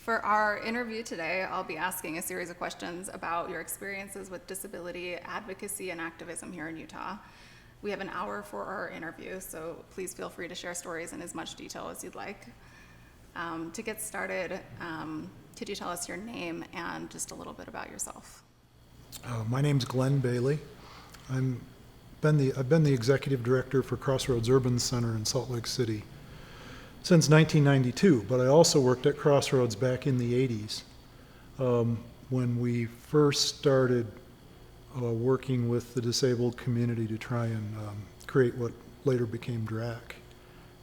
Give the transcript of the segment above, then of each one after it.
For our interview today, I'll be asking a series of questions about your experiences with disability advocacy and activism here in Utah. We have an hour for our interview, so please feel free to share stories in as much detail as you'd like. To get started, could you tell us your name and just a little bit about yourself? My name's Glenn Bailey. I've been the executive director for Crossroads Urban Center in Salt Lake City since 1992, but I also worked at Crossroads back in the 80s when we first started working with the disabled community to try and create what later became DRAC.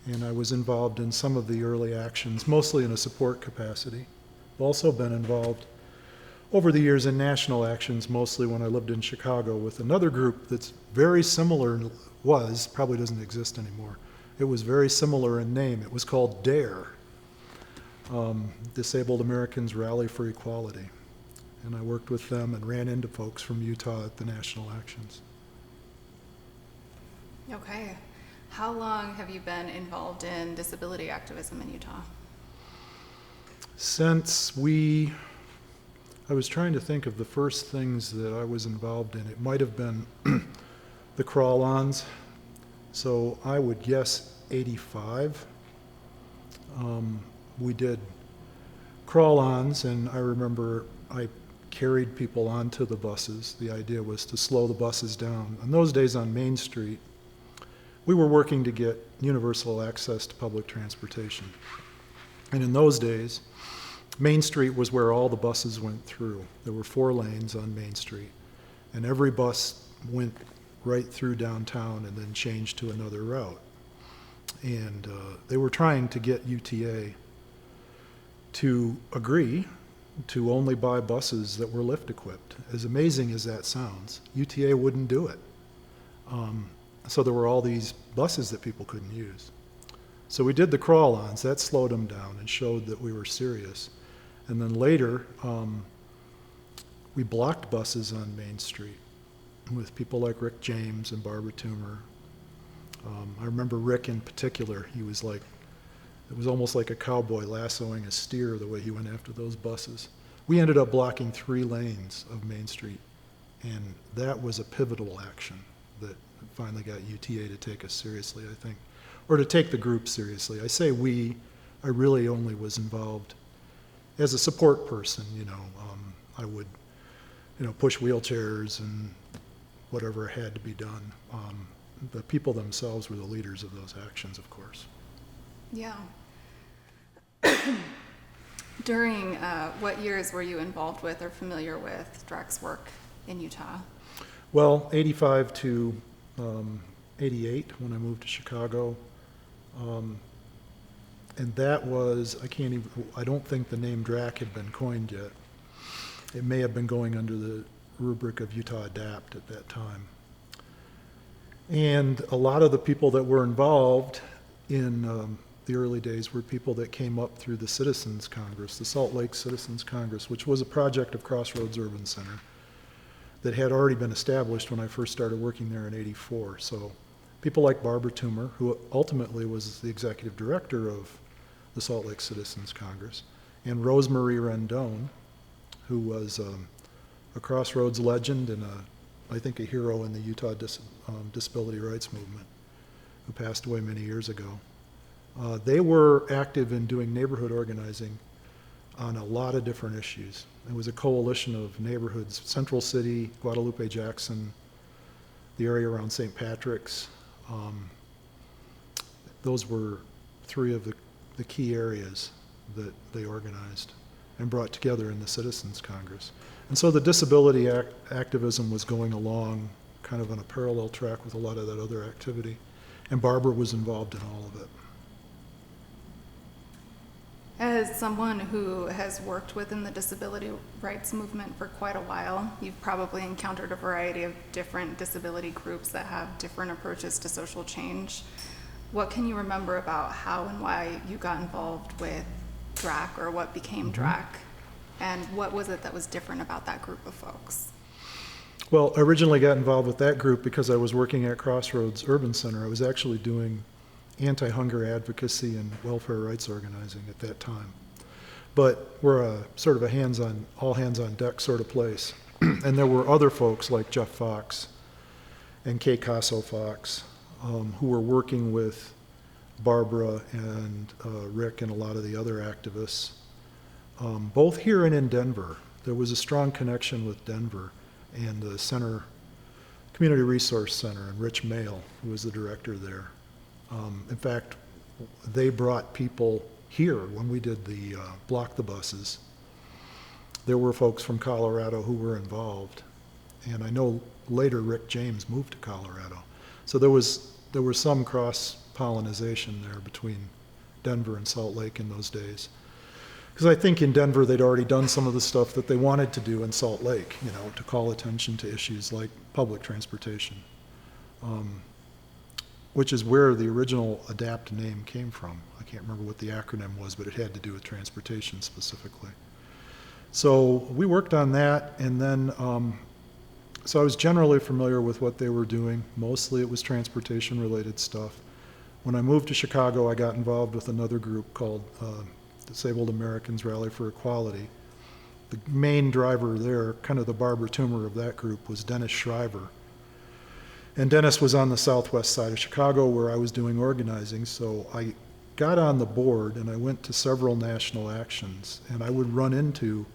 And I was involved in some of the early actions, mostly in a support capacity. I've also been involved over the years in national actions, mostly when I lived in Chicago with another group that's very similar, probably doesn't exist anymore. It was very similar in name. It was called DARE, Disabled Americans Rally for Equality. And I worked with them and ran into folks from Utah at the national actions. Okay. How long have you been involved in disability activism in Utah? I was trying to think of the first things that I was involved in. It might have been the crawl-ons. So I would guess 85. We did crawl-ons, and I remember I carried people onto the buses. The idea was to slow the buses down. In those days on Main Street, we were working to get universal access to public transportation. And in those days, Main Street was where all the buses went through. There were 4 lanes on Main Street, and every bus went right through downtown and then changed to another route. And they were trying to get UTA to agree to only buy buses that were lift equipped. As amazing as that sounds, UTA wouldn't do it. So there were all these buses that people couldn't use. So we did the crawl-ons. That slowed them down and showed that we were serious. And then later, we blocked buses on Main Street with people like Rick James and Barbara Toomer. I remember Rick in particular. It was almost like a cowboy lassoing a steer the way he went after those buses. We ended up blocking 3 lanes of Main Street, and that was a pivotal action that finally got UTA to take us seriously, I think, or to take the group seriously. I say we, I really only was involved as a support person. I would, push wheelchairs and whatever had to be done. The people themselves were the leaders of those actions, of course. Yeah. During what years were you involved with or familiar with DRAC's work in Utah? Well, 85 to 88 when I moved to Chicago. And that was, I don't think the name DRAC had been coined yet. It may have been going under the rubric of Utah Adapt at that time. And a lot of the people that were involved in the early days were people that came up through the Citizens Congress, the Salt Lake Citizens Congress, which was a project of Crossroads Urban Center that had already been established when I first started working there in '84. So people like Barbara Toomer, who ultimately was the executive director of the Salt Lake Citizens Congress, and Rosemarie Rendon, who was a Crossroads legend and I think a hero in the Utah disability rights movement, who passed away many years ago. They were active in doing neighborhood organizing on a lot of different issues. It was a coalition of neighborhoods: Central City, Guadalupe Jackson, the area around St. Patrick's. Those were 3 of the key areas that they organized and brought together in the Citizens Congress. And so the disability activism was going along kind of on a parallel track with a lot of that other activity. And Barbara was involved in all of it. As someone who has worked within the disability rights movement for quite a while, you've probably encountered a variety of different disability groups that have different approaches to social change. What can you remember about how and why you got involved with DRAC, or what became DRAC? And what was it that was different about that group of folks? Well, I originally got involved with that group because I was working at Crossroads Urban Center. I was actually doing anti-hunger advocacy and welfare rights organizing at that time. But we're a sort of a all hands on deck sort of place. And there were other folks like Jeff Fox and Kay Casso Fox, who were working with Barbara and Rick and a lot of the other activists, both here and in Denver. There was a strong connection with Denver and the Community Resource Center, and Rich Mail, who was the director there. In fact, they brought people here when we did the Block the Buses. There were folks from Colorado who were involved, and I know later Rick James moved to Colorado. So there was some cross-pollination there between Denver and Salt Lake in those days. Because I think in Denver they'd already done some of the stuff that they wanted to do in Salt Lake, to call attention to issues like public transportation, which is where the original ADAPT name came from. I can't remember what the acronym was, but it had to do with transportation specifically. So we worked on that, and then, so I was generally familiar with what they were doing. Mostly it was transportation-related stuff. When I moved to Chicago, I got involved with another group called Disabled Americans Rally for Equality. The main driver there, kind of the Barbara Toomer of that group, was Dennis Shriver. And Dennis was on the southwest side of Chicago where I was doing organizing, so I got on the board and I went to several national actions, and I would run into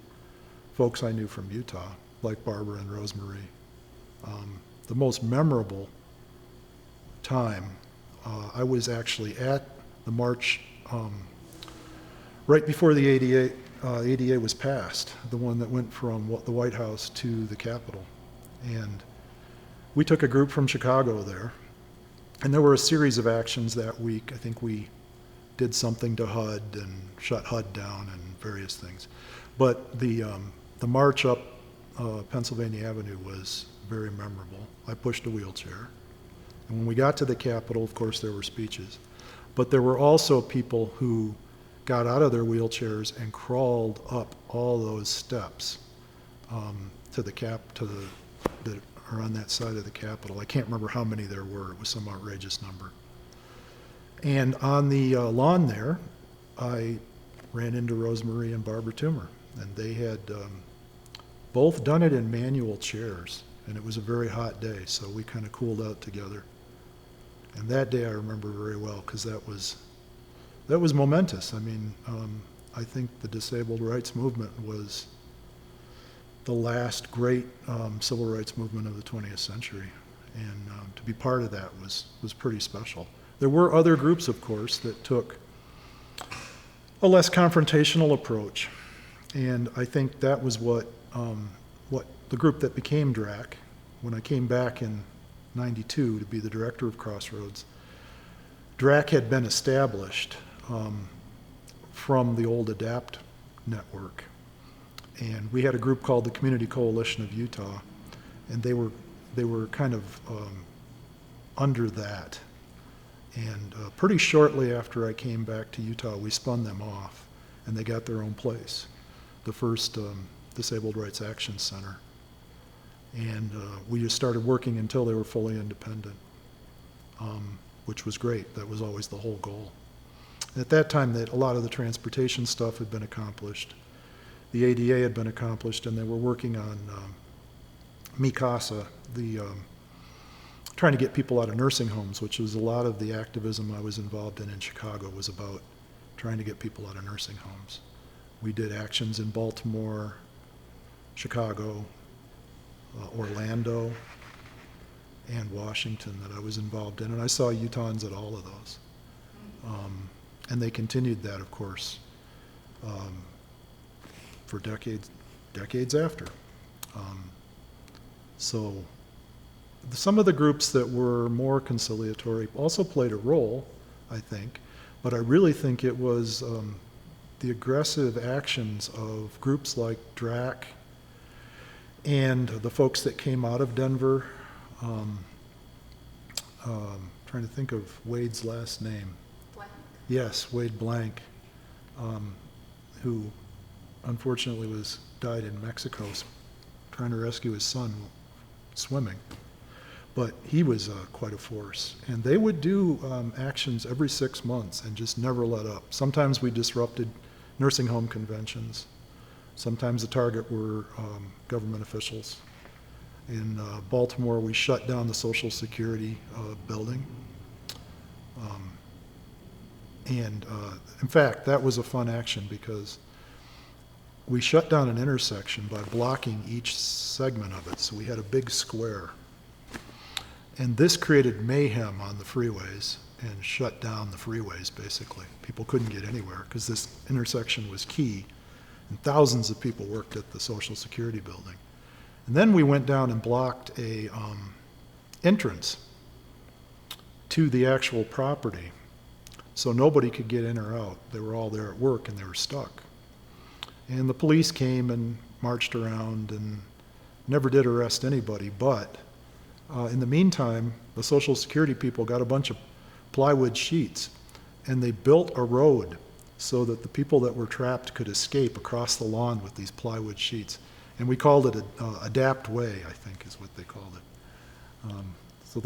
folks I knew from Utah, like Barbara and Rosemary. The most memorable time, I was actually at the march right before the ADA was passed, the one that went from the White House to the Capitol. And we took a group from Chicago there, and there were a series of actions that week. I think we did something to HUD and shut HUD down and various things. But the march up Pennsylvania Avenue was very memorable. I pushed a wheelchair. And when we got to the Capitol, of course, there were speeches. But there were also people who got out of their wheelchairs and crawled up all those steps to that are on that side of the Capitol. I can't remember how many there were. It was some outrageous number. And on the lawn there, I ran into Rosemary and Barbara Toomer, and they had both done it in manual chairs, and it was a very hot day, so we kind of cooled out together. And that day I remember very well, because that was momentous. I mean, I think the disabled rights movement was the last great civil rights movement of the 20th century, and to be part of that was pretty special. There were other groups, of course, that took a less confrontational approach, and I think that was what the group that became DRAC, when I came back in '92 to be the director of Crossroads, DRAC had been established from the old ADAPT network. And we had a group called the Community Coalition of Utah, and they were kind of under that. And pretty shortly after I came back to Utah, we spun them off, and they got their own place, the first Disabled Rights Action Center. And we just started working until they were fully independent, which was great. That was always the whole goal. At that time, a lot of the transportation stuff had been accomplished. The ADA had been accomplished, and they were working on MiCasa, trying to get people out of nursing homes, which was a lot of the activism I was involved in Chicago, was about trying to get people out of nursing homes. We did actions in Baltimore, Chicago, Orlando, and Washington that I was involved in, and I saw Utahns at all of those. And they continued that, of course, for decades after. So some of the groups that were more conciliatory also played a role, I think, but I really think it was the aggressive actions of groups like DRAC and the folks that came out of Denver. Trying to think of Wade's last name. Blank. Yes, Wade Blank, who unfortunately died in Mexico trying to rescue his son swimming. But he was quite a force. And they would do actions every 6 months and just never let up. Sometimes we disrupted nursing home conventions. Sometimes the target were government officials. In Baltimore, we shut down the Social Security building. In fact, that was a fun action because we shut down an intersection by blocking each segment of it. So we had a big square. And this created mayhem on the freeways and shut down the freeways, basically. People couldn't get anywhere because this intersection was key, and thousands of people worked at the Social Security building. And then we went down and blocked a entrance to the actual property, so nobody could get in or out. They were all there at work and they were stuck. And the police came and marched around and never did arrest anybody, but in the meantime, the Social Security people got a bunch of plywood sheets and they built a road so that the people that were trapped could escape across the lawn with these plywood sheets. And we called it Adapt Way, I think is what they called it. So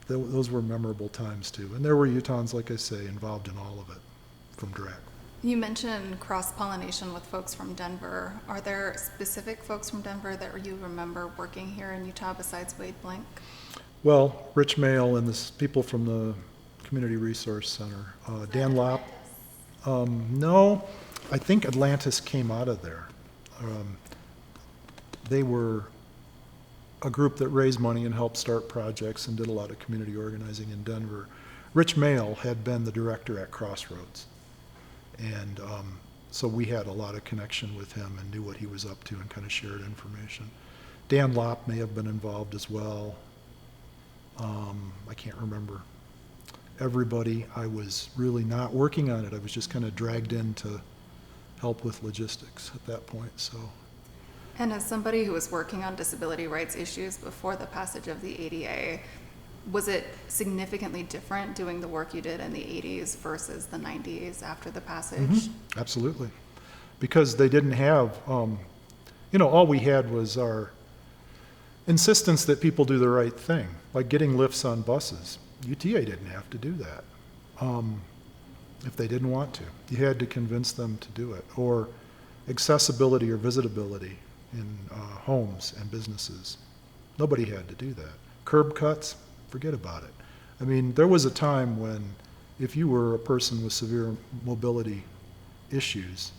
those were memorable times too. And there were Utahns, like I say, involved in all of it from DRAC. You mentioned cross-pollination with folks from Denver. Are there specific folks from Denver that you remember working here in Utah besides Wade Blank? Well, Rich Mail and the people from the Community Resource Center. Dan Lopp. No, I think Atlantis came out of there. They were a group that raised money and helped start projects and did a lot of community organizing in Denver. Rich Mail had been the director at Crossroads. And so we had a lot of connection with him and knew what he was up to and kind of shared information. Dan Lopp may have been involved as well. I can't remember everybody. I was really not working on it. I was just kind of dragged in to help with logistics at that point. So. And as somebody who was working on disability rights issues before the passage of the ADA, was it significantly different doing the work you did in the 80s versus the 90s after the passage? Mm-hmm. Absolutely. Because they didn't have, all we had was our insistence that people do the right thing, like getting lifts on buses. UTA didn't have to do that if they didn't want to. You had to convince them to do it. Or accessibility or visitability in homes and businesses. Nobody had to do that. Curb cuts, forget about it. I mean, there was a time when if you were a person with severe mobility issues,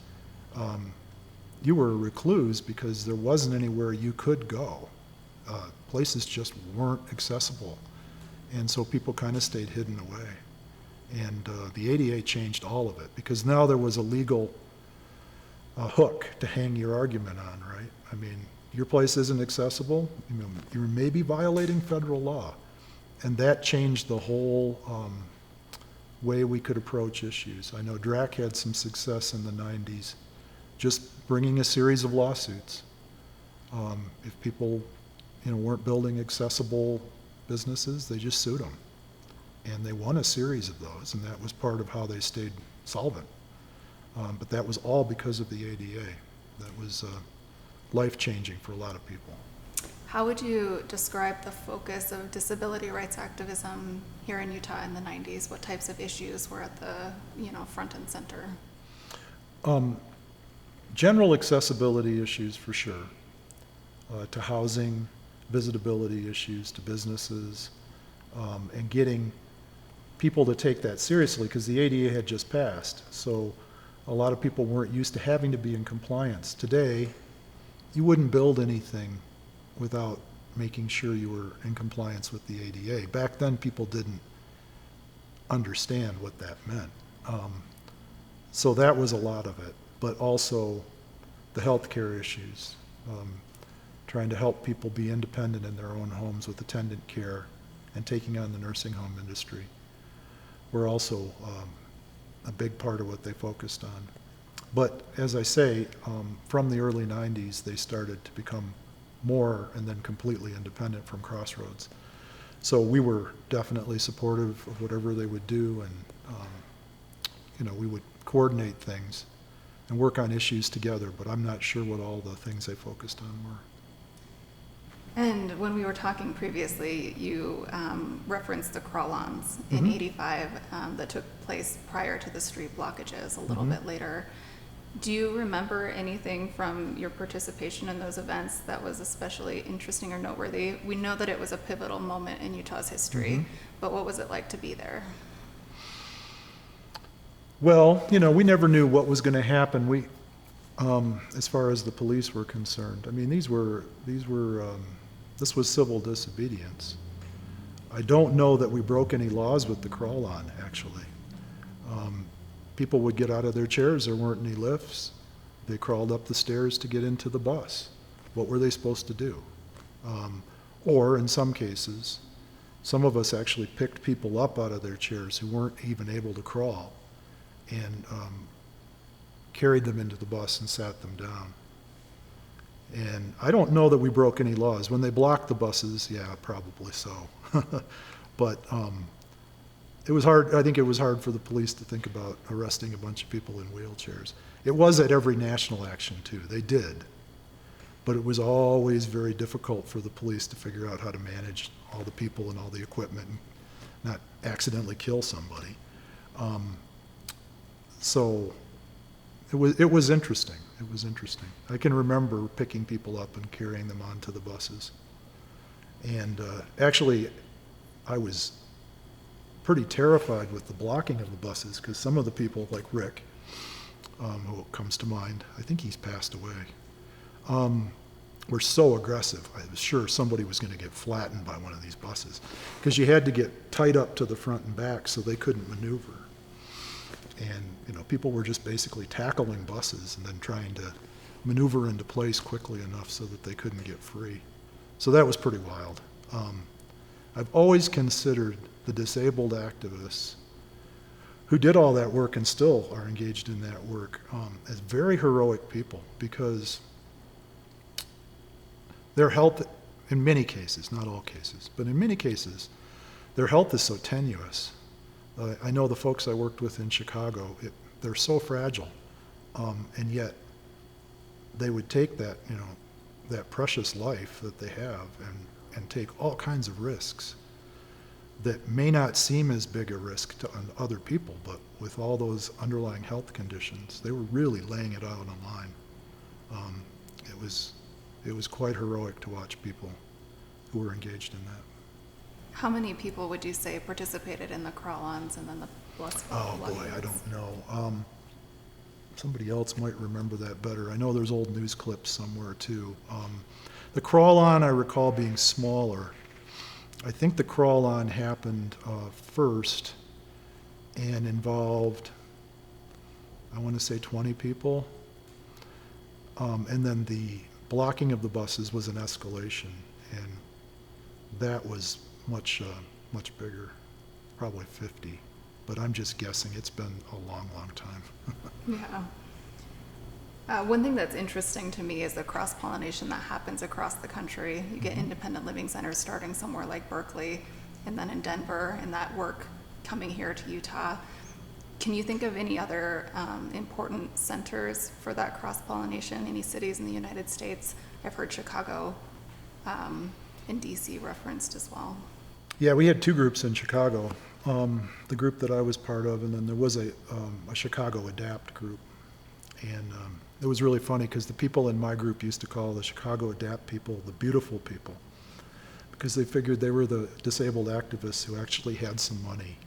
you were a recluse because there wasn't anywhere you could go. Places just weren't accessible. And so people kind of stayed hidden away. And the ADA changed all of it because now there was a legal hook to hang your argument on, right? I mean, your place isn't accessible, you're maybe violating federal law. And that changed the whole way we could approach issues. I know DRAC had some success in the 90s, just bringing a series of lawsuits. If people weren't building accessible businesses, they just sued them. And they won a series of those, and that was part of how they stayed solvent. But that was all because of the ADA. That was life-changing for a lot of people. How would you describe the focus of disability rights activism here in Utah in the 90s? What types of issues were at the front and center? General accessibility issues for sure, to housing, visitability issues to businesses, and getting people to take that seriously because the ADA had just passed. So a lot of people weren't used to having to be in compliance. Today, you wouldn't build anything without making sure you were in compliance with the ADA. Back then, people didn't understand what that meant. So that was a lot of it, but also the healthcare issues, trying to help people be independent in their own homes with attendant care and taking on the nursing home industry were also a big part of what they focused on. But as I say, from the early 90s, they started to become more and then completely independent from Crossroads. So we were definitely supportive of whatever they would do, and we would coordinate things and work on issues together, but I'm not sure what all the things they focused on were. And when we were talking previously, you referenced the crawl-ons in '85 that took place prior to the street blockages a little bit later. Do you remember anything from your participation in those events that was especially interesting or noteworthy? We know that it was a pivotal moment in Utah's history, but what was it like to be there? Well, you know, we never knew what was going to happen. As far as the police were concerned, I mean, this was civil disobedience. I don't know that we broke any laws with the crawl-on, actually. People would get out of their chairs. There weren't any lifts. They crawled up the stairs to get into the bus. What were they supposed to do? Or in some cases, some of us actually picked people up out of their chairs who weren't even able to crawl and carried them into the bus and sat them down. And I don't know that we broke any laws. When they blocked the buses, yeah, probably so. But it was hard. I think it was hard for the police to think about arresting a bunch of people in wheelchairs. It was at every national action, too. They did. But it was always very difficult for the police to figure out how to manage all the people and all the equipment and not accidentally kill somebody. So it was interesting. It was interesting. I can remember picking people up and carrying them onto the buses. And actually, I was pretty terrified with the blocking of the buses because some of the people, like Rick, who comes to mind, I think he's passed away, were so aggressive. I was sure somebody was going to get flattened by one of these buses because you had to get tight up to the front and back so they couldn't maneuver. And, you know, people were just basically tackling buses and then trying to maneuver into place quickly enough so that they couldn't get free. So that was pretty wild. I've always considered the disabled activists who did all that work and still are engaged in that work as very heroic people because their health, in many cases, not all cases, but in many cases, their health is so tenuous. I know the folks I worked with in Chicago, they're so fragile, and yet they would take that, you know, that precious life that they have and take all kinds of risks that may not seem as big a risk to other people, but with all those underlying health conditions, they were really laying it out on line. It was quite heroic to watch people who were engaged in that. How many people would you say participated in the crawl-ons and then the bus? Oh boy, I don't know. Somebody else might remember that better. I know there's old news clips somewhere too. The crawl-on I recall being smaller. I think the crawl-on happened first and involved, I want to say 20 people. And then the blocking of the buses was an escalation, and that was much bigger, probably 50. But I'm just guessing. It's been a long, long time. Yeah. One thing that's interesting to me is the cross-pollination that happens across the country. You get independent living centers starting somewhere like Berkeley and then in Denver, and that work coming here to Utah. Can you think of any other important centers for that cross-pollination, any cities in the United States? I've heard Chicago and DC referenced as well. Yeah, we had two groups in Chicago. The group that I was part of, and then there was a Chicago Adapt group. And it was really funny because the people in my group used to call the Chicago Adapt people the beautiful people because they figured they were the disabled activists who actually had some money.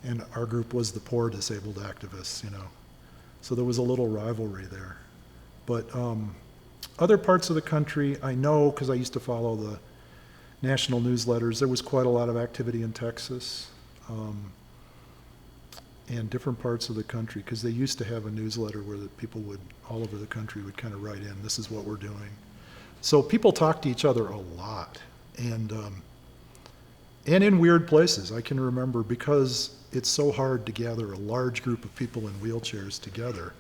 And our group was the poor disabled activists, you know. So there was a little rivalry there. But other parts of the country, I know because I used to follow the national newsletters, there was quite a lot of activity in Texas. And different parts of the country, because they used to have a newsletter where the people would, all over the country, would kind of write in, this is what we're doing. So people talk to each other a lot, and in weird places. I can remember, because it's so hard to gather a large group of people in wheelchairs together,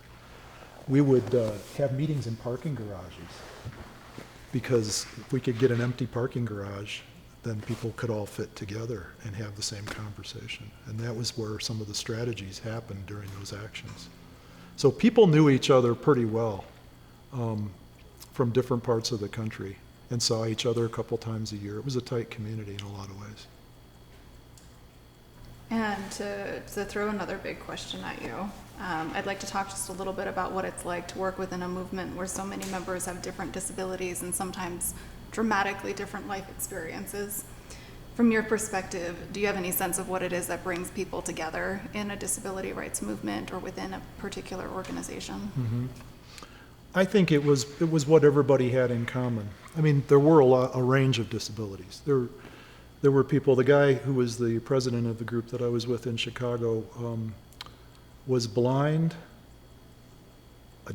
we would have meetings in parking garages, because if we could get an empty parking garage, then people could all fit together and have the same conversation. And that was where some of the strategies happened during those actions. So people knew each other pretty well from different parts of the country. and saw each other a couple times a year. It was a tight community in a lot of ways. And to throw another big question at you, I'd like to talk just a little bit about what it's like to work within a movement where so many members have different disabilities and sometimes dramatically different life experiences. From your perspective, do you have any sense of what it is that brings people together in a disability rights movement or within a particular organization? Mm-hmm. I think it was what everybody had in common. I mean, there were a range of disabilities. There were people, the guy who was the president of the group that I was with in Chicago was blind,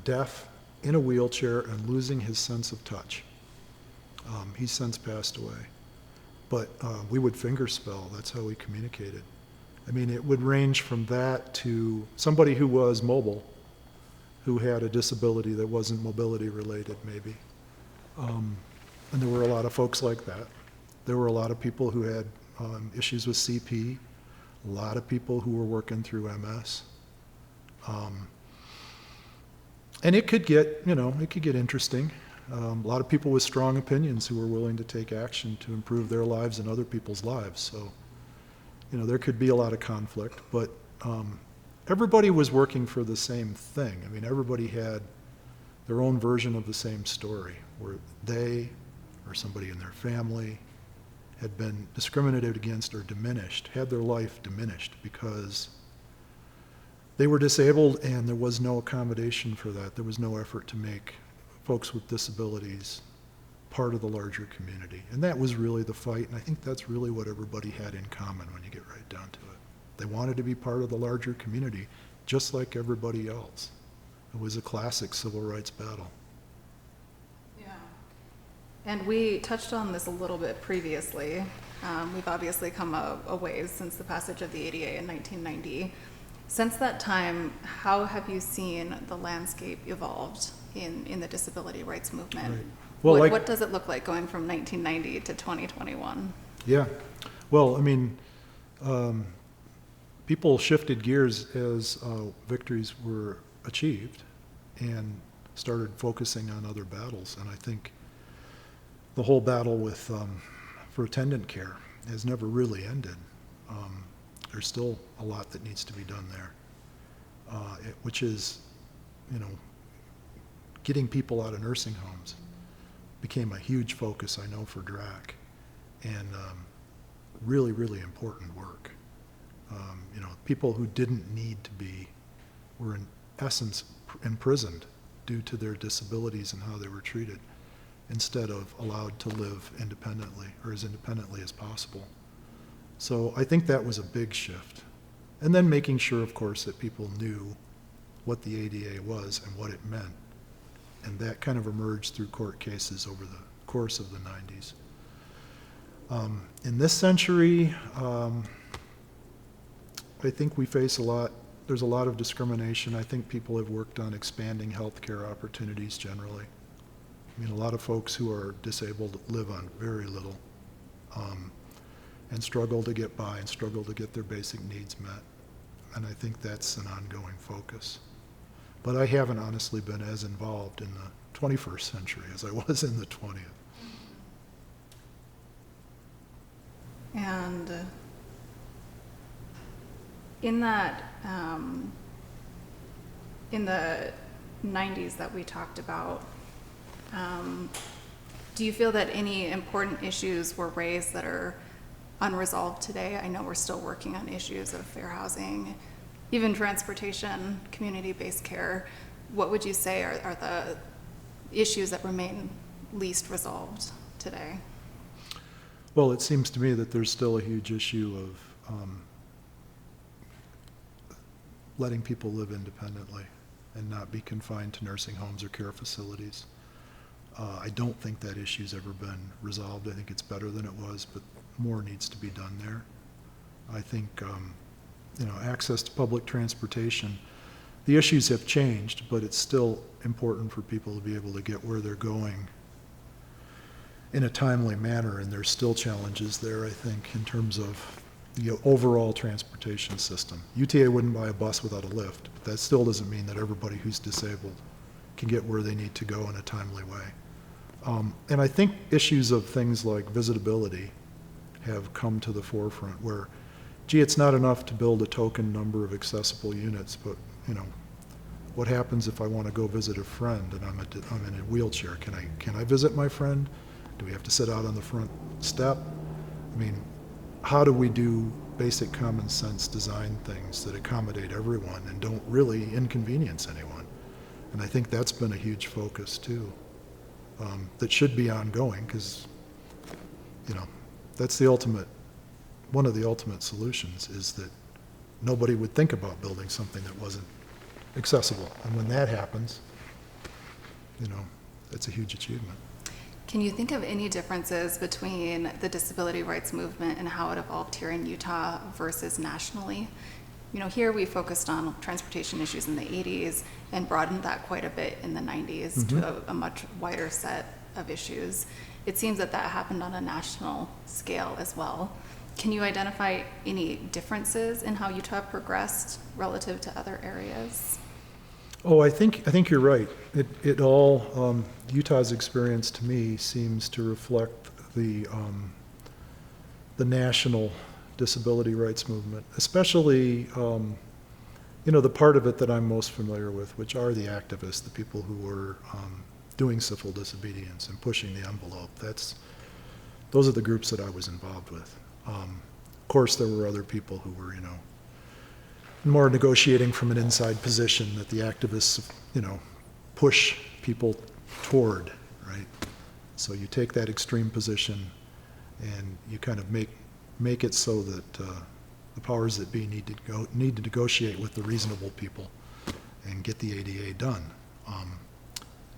deaf, in a wheelchair, and losing his sense of touch. He's since passed away. But we would fingerspell, that's how we communicated. I mean, it would range from that to somebody who was mobile, who had a disability that wasn't mobility related maybe. And there were a lot of folks like that. There were a lot of people who had issues with CP, a lot of people who were working through MS. And it could get, it could get interesting. A lot of people with strong opinions who were willing to take action to improve their lives and other people's lives. So, there could be a lot of conflict, but everybody was working for the same thing. I mean, everybody had their own version of the same story, where they or somebody in their family had been discriminated against or diminished, had their life diminished because they were disabled and there was no accommodation for that. There was no effort to make folks with disabilities part of the larger community. And that was really the fight, and I think that's really what everybody had in common when you get right down to it. They wanted to be part of the larger community, just like everybody else. It was a classic civil rights battle. Yeah. And we touched on this a little bit previously. We've obviously come a ways since the passage of the ADA in 1990. Since that time, how have you seen the landscape evolved in the disability rights movement? Right. Well, what does it look like going from 1990 to 2021? Yeah. Well, I mean, people shifted gears as victories were achieved and started focusing on other battles. And I think the whole battle with for attendant care has never really ended. There's still a lot that needs to be done there, which is, getting people out of nursing homes became a huge focus, I know, for DRAC, and really, really important work. People who didn't need to be were in essence imprisoned due to their disabilities and how they were treated, instead of allowed to live independently or as independently as possible. So I think that was a big shift. And then making sure, of course, that people knew what the ADA was and what it meant. And that kind of emerged through court cases over the course of the 90s. In this century, I think we face there's a lot of discrimination. I think people have worked on expanding healthcare opportunities generally. I mean, a lot of folks who are disabled live on very little and struggle to get by and struggle to get their basic needs met. And I think that's an ongoing focus. But I haven't honestly been as involved in the 21st century as I was in the 20th. And in that, in the 90s that we talked about, do you feel that any important issues were raised that are unresolved today? I know we're still working on issues of fair housing, even transportation, community-based care. What would you say are the issues that remain least resolved today? Well, it seems to me that there's still a huge issue of letting people live independently and not be confined to nursing homes or care facilities. I don't think that issue's ever been resolved. I think it's better than it was, but more needs to be done there. I think, access to public transportation, the issues have changed, but it's still important for people to be able to get where they're going in a timely manner, and there's still challenges there, I think, in terms of the overall transportation system. UTA wouldn't buy a bus without a lift, but that still doesn't mean that everybody who's disabled can get where they need to go in a timely way. And I think issues of things like visibility have come to the forefront where, gee, it's not enough to build a token number of accessible units, but, you know, what happens if I want to go visit a friend and I'm in a wheelchair? Can I visit my friend? Do we have to sit out on the front step? I mean, how do we do basic common sense design things that accommodate everyone and don't really inconvenience anyone? And I think that's been a huge focus too. That should be ongoing because, you know, that's one of the ultimate solutions is that nobody would think about building something that wasn't accessible. And when that happens, you know, it's a huge achievement. Can you think of any differences between the disability rights movement and how it evolved here in Utah versus nationally? You know, here we focused on transportation issues in the 80s and broadened that quite a bit in the 90s to a much wider set of issues. It seems that that happened on a national scale as well. Can you identify any differences in how Utah progressed relative to other areas? Oh, I think you're right. It all, Utah's experience to me seems to reflect the national disability rights movement, especially, you know, the part of it that I'm most familiar with, which are the activists, the people who were doing civil disobedience and pushing the envelope. Those are the groups that I was involved with. Of course, there were other people who were, you know, more negotiating from an inside position that the activists, you know, push people toward, right? So you take that extreme position and you kind of make it so that the powers that be need to negotiate with the reasonable people and get the ADA done.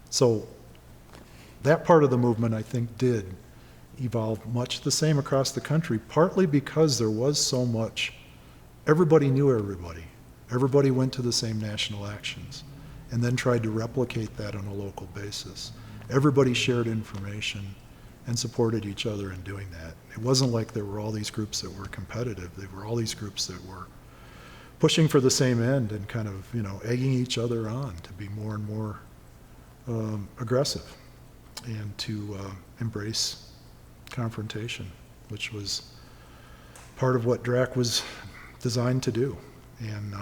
So that part of the movement, I think, did evolve much the same across the country, partly because there was so much. Everybody knew everybody. Everybody went to the same national actions and then tried to replicate that on a local basis. Everybody shared information and supported each other in doing that. It wasn't like there were all these groups that were competitive. There were all these groups that were pushing for the same end and kind of, you know, egging each other on to be more and more aggressive and to embrace confrontation, which was part of what DRAC was designed to do. And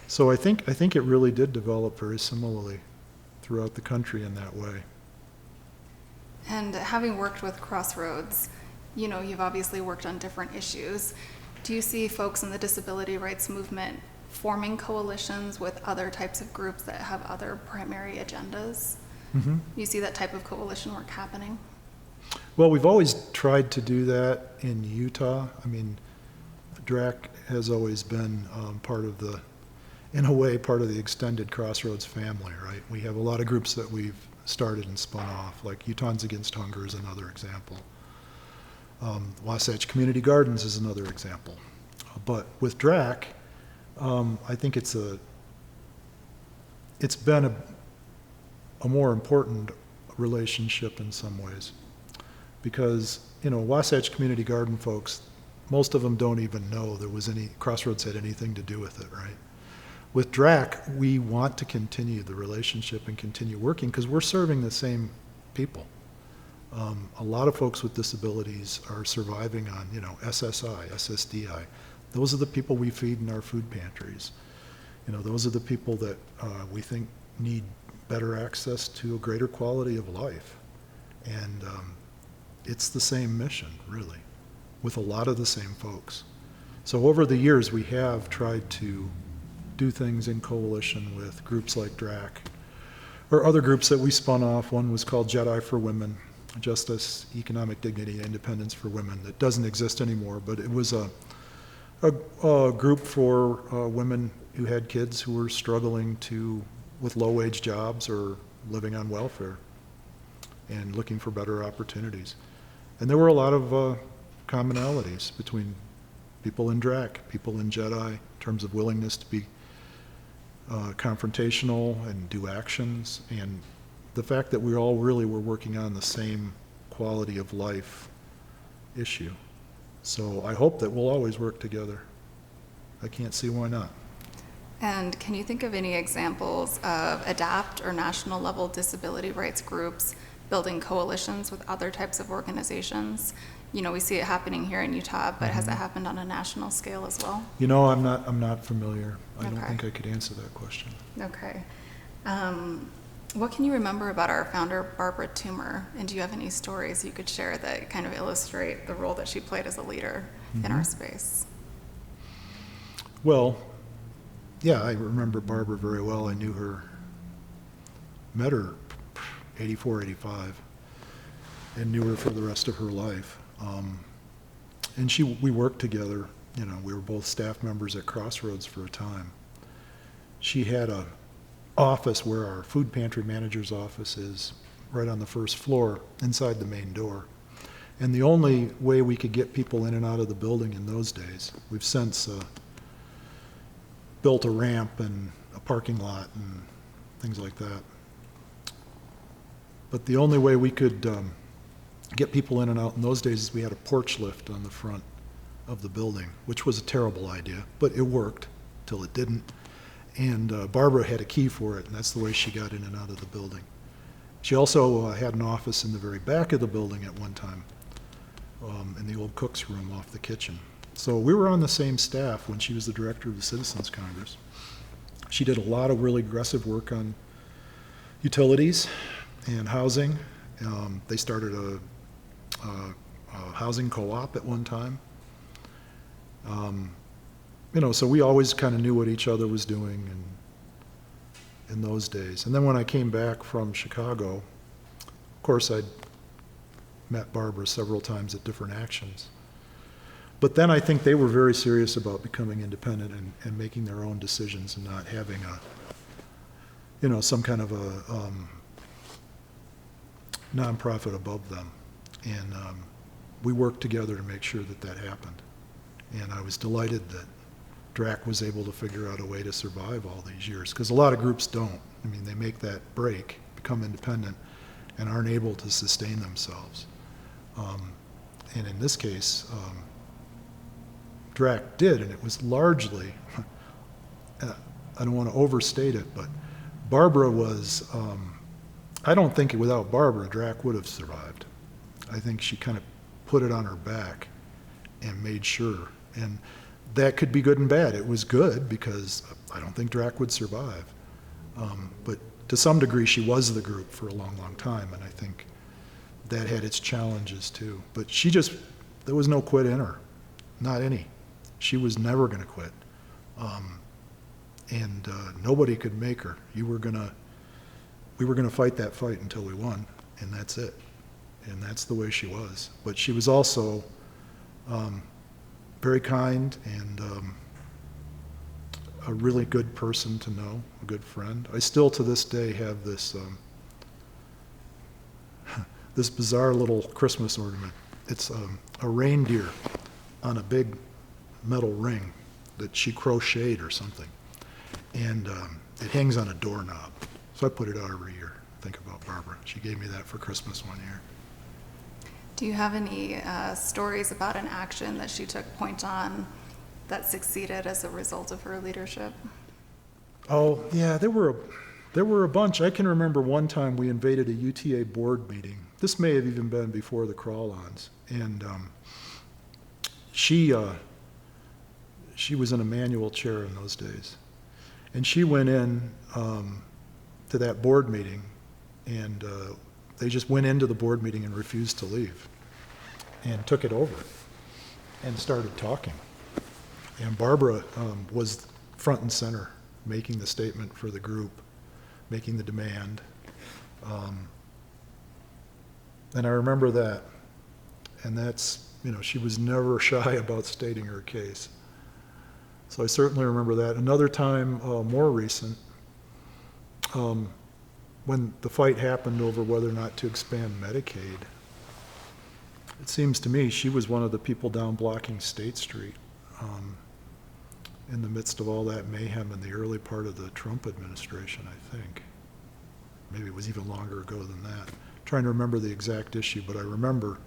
so I think it really did develop very similarly throughout the country in that way. And having worked with Crossroads, you know, you've obviously worked on different issues. Do you see folks in the disability rights movement forming coalitions with other types of groups that have other primary agendas? Mm-hmm. You see that type of coalition work happening? Well, we've always tried to do that in Utah. I mean, DRAC has always been part of the extended Crossroads family, right? We have a lot of groups that we've started and spun off, like Utahns Against Hunger is another example. Wasatch Community Gardens is another example. But with DRAC, I think it's been a more important relationship in some ways, because, you know, Wasatch Community Garden folks, most of them don't even know Crossroads had anything to do with it, right? With DRAC, we want to continue the relationship and continue working because we're serving the same people. A lot of folks with disabilities are surviving on, you know, SSI, SSDI. Those are the people we feed in our food pantries. You know, those are the people that we think need better access to a greater quality of life. And it's the same mission, really, with a lot of the same folks. So over the years, we have tried to do things in coalition with groups like DRAC, or other groups that we spun off. One was called Jedi for Women, Justice, Economic Dignity, and Independence for Women. That doesn't exist anymore, but it was a group for women who had kids who were struggling with low-wage jobs or living on welfare and looking for better opportunities. And there were a lot of commonalities between people in DRAC, people in Jedi, in terms of willingness to be confrontational and do actions, and the fact that we all really were working on the same quality of life issue. So I hope that we'll always work together. I can't see why not. And can you think of any examples of ADAPT or national level disability rights groups building coalitions with other types of organizations. You know, we see it happening here in Utah, but has it happened on a national scale as well? You know, I'm not familiar. I don't Okay. think I could answer that question. Okay. What can you remember about our founder, Barbara Toomer? And do you have any stories you could share that kind of illustrate the role that she played as a leader in our space? Well, yeah, I remember Barbara very well. I knew her, met her 84, 85, and knew her for the rest of her life. And we worked together. You know, we were both staff members at Crossroads for a time. She had a office where our food pantry manager's office is, right on the first floor, inside the main door. And the only way we could get people in and out of the building in those days, we've since built a ramp and a parking lot and things like that. But the only way we could get people in and out in those days is we had a porch lift on the front of the building, which was a terrible idea, but it worked till it didn't. And Barbara had a key for it, and that's the way she got in and out of the building. She also had an office in the very back of the building at one time, in the old cook's room off the kitchen. So we were on the same staff when she was the director of the Citizens Congress. She did a lot of really aggressive work on utilities and housing. They started a housing co-op at one time. You know, so we always kind of knew what each other was doing in those days. And then when I came back from Chicago, of course I'd met Barbara several times at different actions. But then I think they were very serious about becoming independent and making their own decisions and not having some kind of a nonprofit above them. And we worked together to make sure that happened. And I was delighted that DRAC was able to figure out a way to survive all these years, because a lot of groups don't. I mean, they make that break, become independent, and aren't able to sustain themselves. And in this case, DRAC did, and it was largely, I don't want to overstate it, but Barbara was, I don't think without Barbara, DRAC would have survived. I think she kind of put it on her back and made sure. And that could be good and bad. It was good because I don't think DRAC would survive. But to some degree, she was the group for a long, long time, and I think that had its challenges too. But there was no quit in her, not any. She was never going to quit. And nobody could make her. We were going to fight that fight until we won, and that's it. And that's the way she was. But she was also very kind and a really good person to know, a good friend. I still to this day have this this bizarre little Christmas ornament. It's a reindeer on a big metal ring that she crocheted or something. And it hangs on a doorknob. So I put it out every year. Think about Barbara. She gave me that for Christmas one year. Do you have any stories about an action that she took point on that succeeded as a result of her leadership? Oh, yeah, there were a bunch. I can remember one time we invaded a UTA board meeting. This may have even been before the crawl-ons. And she was in a manual chair in those days. And she went in to that board meeting, and they just went into the board meeting and refused to leave and took it over and started talking. And Barbara was front and center, making the statement for the group, making the demand. And I remember that. And that's, she was never shy about stating her case. So I certainly remember that. Another time, more recent, when the fight happened over whether or not to expand Medicaid, it seems to me she was one of the people down blocking State Street in the midst of all that mayhem in the early part of the Trump administration, I think. Maybe it was even longer ago than that. I'm trying to remember the exact issue, but I remember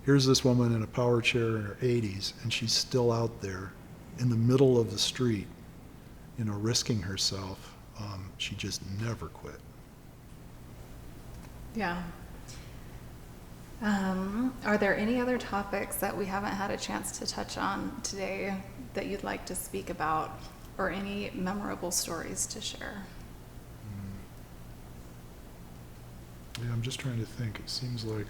here's this woman in a power chair in her 80s, and she's still out there in the middle of the street, risking herself. She just never quit. Yeah. Are there any other topics that we haven't had a chance to touch on today that you'd like to speak about, or any memorable stories to share? Yeah, I'm just trying to think. It seems like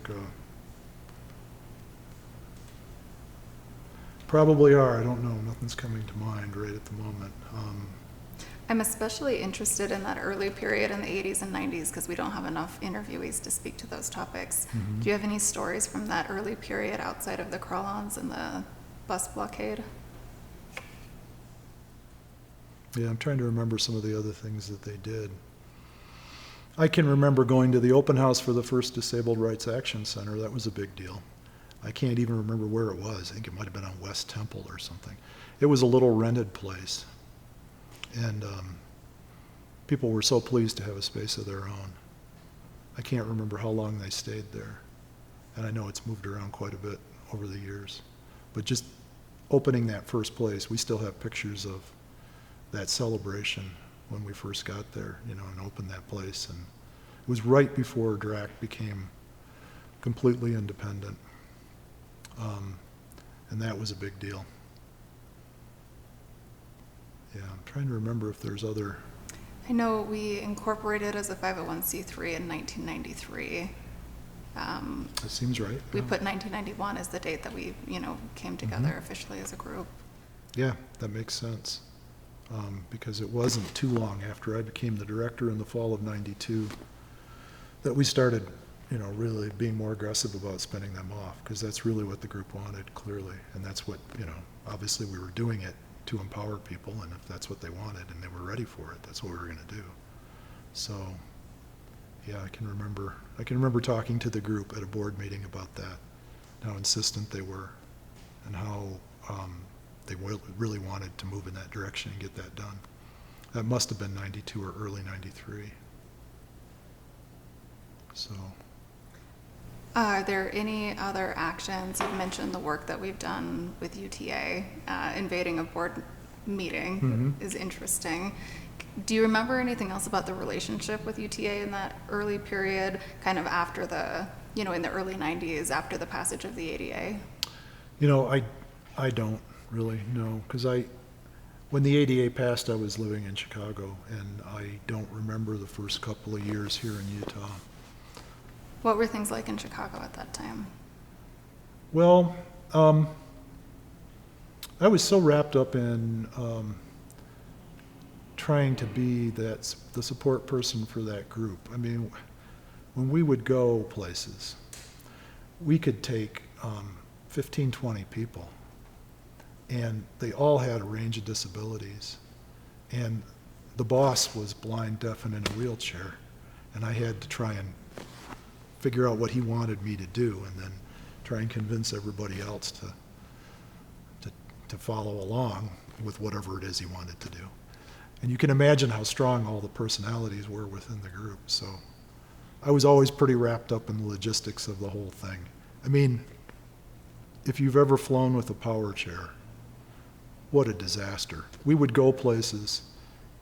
probably are. I don't know. Nothing's coming to mind right at the moment. I'm especially interested in that early period in the 80s and 90s because we don't have enough interviewees to speak to those topics. Mhm. Do you have any stories from that early period outside of the crawl-ons and the bus blockade? Yeah, I'm trying to remember some of the other things that they did. I can remember going to the open house for the first Disabled Rights Action Center. That was a big deal. I can't even remember where it was. I think it might have been on West Temple or something. It was a little rented place. And people were so pleased to have a space of their own. I can't remember how long they stayed there. And I know it's moved around quite a bit over the years. But just opening that first place, we still have pictures of that celebration when we first got there, you know, and opened that place. And it was right before DRAC became completely independent. And that was a big deal. Yeah, I'm trying to remember if there's other. I know we incorporated as a 501c3 in 1993. That seems right. We yeah. put 1991 as the date that we, came together officially as a group. Yeah, that makes sense. Because it wasn't too long after I became the director in the fall of '92 that we started, really being more aggressive about spinning them off, because that's really what the group wanted, clearly. And that's what, obviously we were doing it to empower people, and if that's what they wanted and they were ready for it, that's what we were going to do. So, yeah, I can remember talking to the group at a board meeting about that, how insistent they were, and how they really wanted to move in that direction and get that done. That must have been '92 or early '93. So. Are there any other actions? You've mentioned the work that we've done with UTA. Invading a board meeting is interesting. Do you remember anything else about the relationship with UTA in that early period, kind of after the, in the early 90s, after the passage of the ADA? I don't really know, because when the ADA passed, I was living in Chicago, and I don't remember the first couple of years here in Utah. What were things like in Chicago at that time? Well, I was so wrapped up in trying to be the support person for that group. I mean, when we would go places, we could take 15, 20 people, and they all had a range of disabilities. And the boss was blind, deaf, and in a wheelchair, and I had to try and figure out what he wanted me to do, and then try and convince everybody else to follow along with whatever it is he wanted to do. And you can imagine how strong all the personalities were within the group. So I was always pretty wrapped up in the logistics of the whole thing. I mean, if you've ever flown with a power chair, what a disaster. We would go places,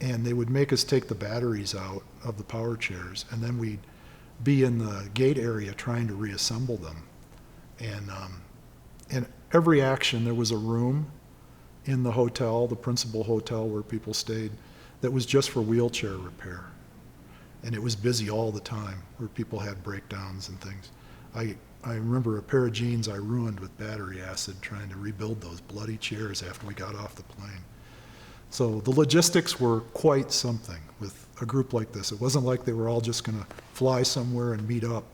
and they would make us take the batteries out of the power chairs, and then we'd be in the gate area trying to reassemble them. And in every action, there was a room in the hotel, the principal hotel where people stayed, that was just for wheelchair repair. And it was busy all the time, where people had breakdowns and things. I remember a pair of jeans I ruined with battery acid trying to rebuild those bloody chairs after we got off the plane. So the logistics were quite something with a group like this. It wasn't like they were all just going to fly somewhere and meet up.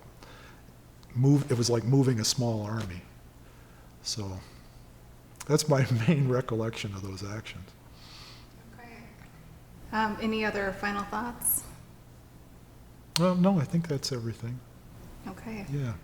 It was like moving a small army. So that's my main recollection of those actions. Okay. Any other final thoughts? No, I think that's everything. Okay. Yeah.